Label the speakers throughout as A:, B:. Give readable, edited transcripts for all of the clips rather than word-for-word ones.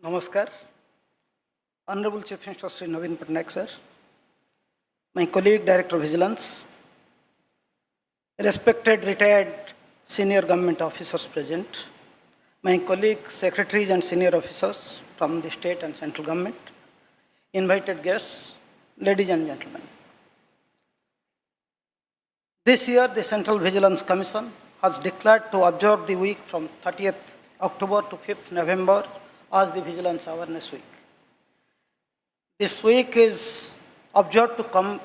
A: Namaskar. Honorable Chief Minister Sri Naveen Patnaik sir, my colleague Director of Vigilance, respected retired senior government officers present, my colleague secretaries and senior officers from the state and central government, invited guests, ladies and gentlemen. This year, the Central Vigilance Commission has declared to observe the week from 30th October to 5th November as the Vigilance Awareness Week. This week is observed to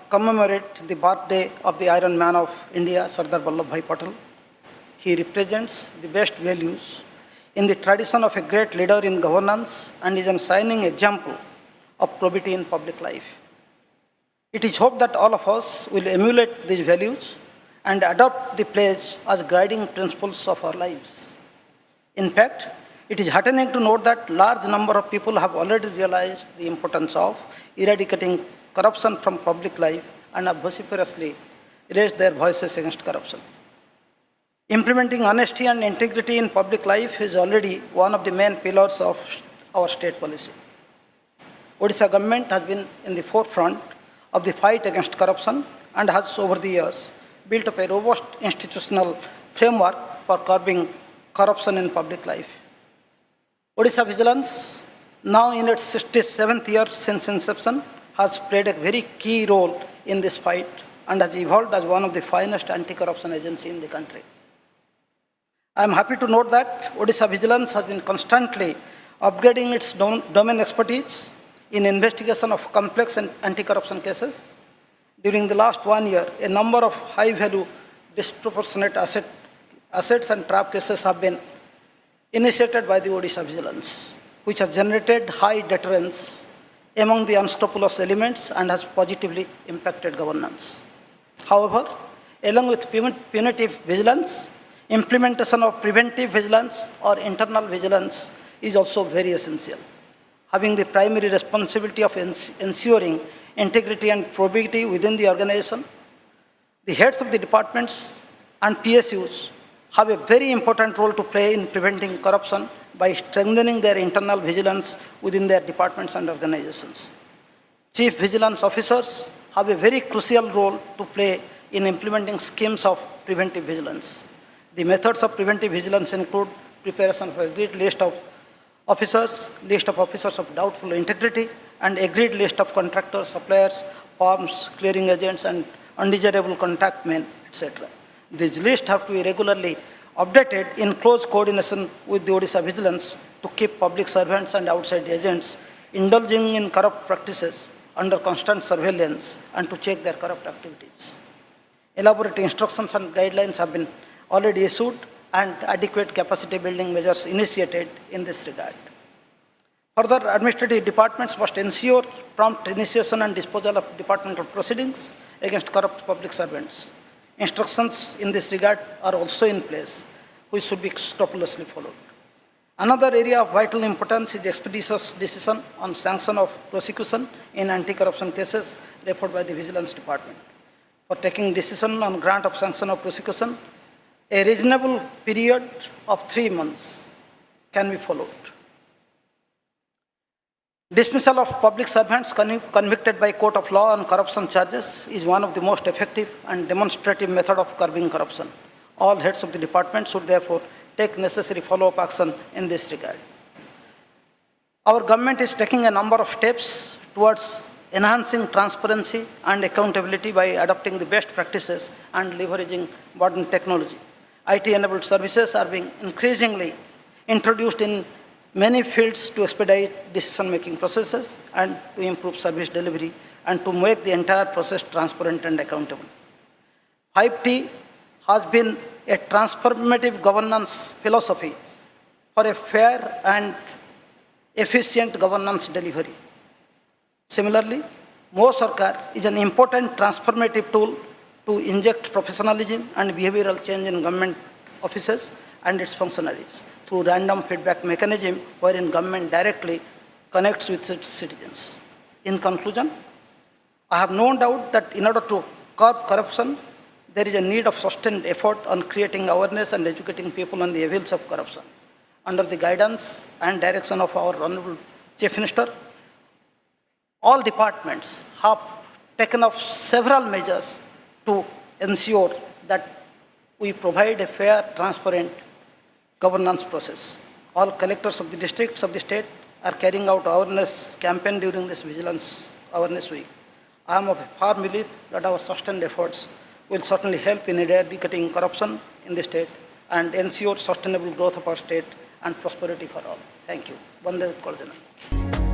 A: commemorate the birthday of the Iron Man of India, Sardar Vallabhbhai Patel. He represents the best values in the tradition of a great leader in governance and is a shining example of probity in public life. It is hoped that all of us will emulate these values and adopt the pledge as guiding principles of our lives. In fact, it is heartening to note that large number of people have already realized the importance of eradicating corruption from public life and have vociferously raised their voices against corruption. Implementing honesty and integrity in public life is already one of the main pillars of our state policy. Odisha government has been in the forefront of the fight against corruption and has over the years built up a robust institutional framework for curbing corruption in public life. Odisha Vigilance, now in its 67th year since inception, has played a very key role in this fight and has evolved as one of the finest anti-corruption agencies in the country. I am happy to note that Odisha Vigilance has been constantly upgrading its domain expertise in investigation of complex and anti-corruption cases. During the last 1 year, a number of high-value disproportionate assets and trap cases have been initiated by the Odisha Vigilance, which has generated high deterrence among the unscrupulous elements and has positively impacted governance. However, along with punitive vigilance, implementation of preventive vigilance or internal vigilance is also very essential. Having the primary responsibility of ensuring integrity and probity within the organization, the heads of the departments and PSUs have a very important role to play in preventing corruption by strengthening their internal vigilance within their departments and organizations. Chief Vigilance Officers have a very crucial role to play in implementing schemes of preventive vigilance. The methods of preventive vigilance include preparation of a agreed list of officers of doubtful integrity, and agreed list of contractors, suppliers, firms, clearing agents, and undesirable contact men, etc. These lists have to be regularly updated in close coordination with the Odisha Vigilance to keep public servants and outside agents indulging in corrupt practices under constant surveillance and to check their corrupt activities. Elaborate instructions and guidelines have been already issued and adequate capacity building measures initiated in this regard. Further, administrative departments must ensure prompt initiation and disposal of departmental proceedings against corrupt public servants. Instructions in this regard are also in place, which should be scrupulously followed. Another area of vital importance is expeditious decision on sanction of prosecution in anti-corruption cases referred by the Vigilance Department. For taking decision on grant of sanction of prosecution, a reasonable period of 3 months can be followed. Dismissal of public servants convicted by court of law on corruption charges is one of the most effective and demonstrative method of curbing corruption. All heads of the department should therefore take necessary follow-up action in this regard. Our government is taking a number of steps towards enhancing transparency and accountability by adopting the best practices and leveraging modern technology. IT-enabled services are being increasingly introduced in many fields to expedite decision-making processes and to improve service delivery and to make the entire process transparent and accountable. 5T has been a transformative governance philosophy for a fair and efficient governance delivery. Similarly, Mo Sarkar is an important transformative tool to inject professionalism and behavioral change in government offices and its functionaries through random feedback mechanism wherein government directly connects with its citizens. In conclusion, I have no doubt that in order to curb corruption, there is a need of sustained effort on creating awareness and educating people on the evils of corruption. under the guidance and direction of our Honorable Chief Minister, all departments have taken up several measures to ensure that we provide a fair, transparent governance process. All collectors of the districts of the state are carrying out awareness campaign during this Vigilance Awareness Week. I am of a firm belief that our sustained efforts will certainly help in eradicating corruption in the state and ensure sustainable growth of our state and prosperity for all. Thank you. Vande Koldana.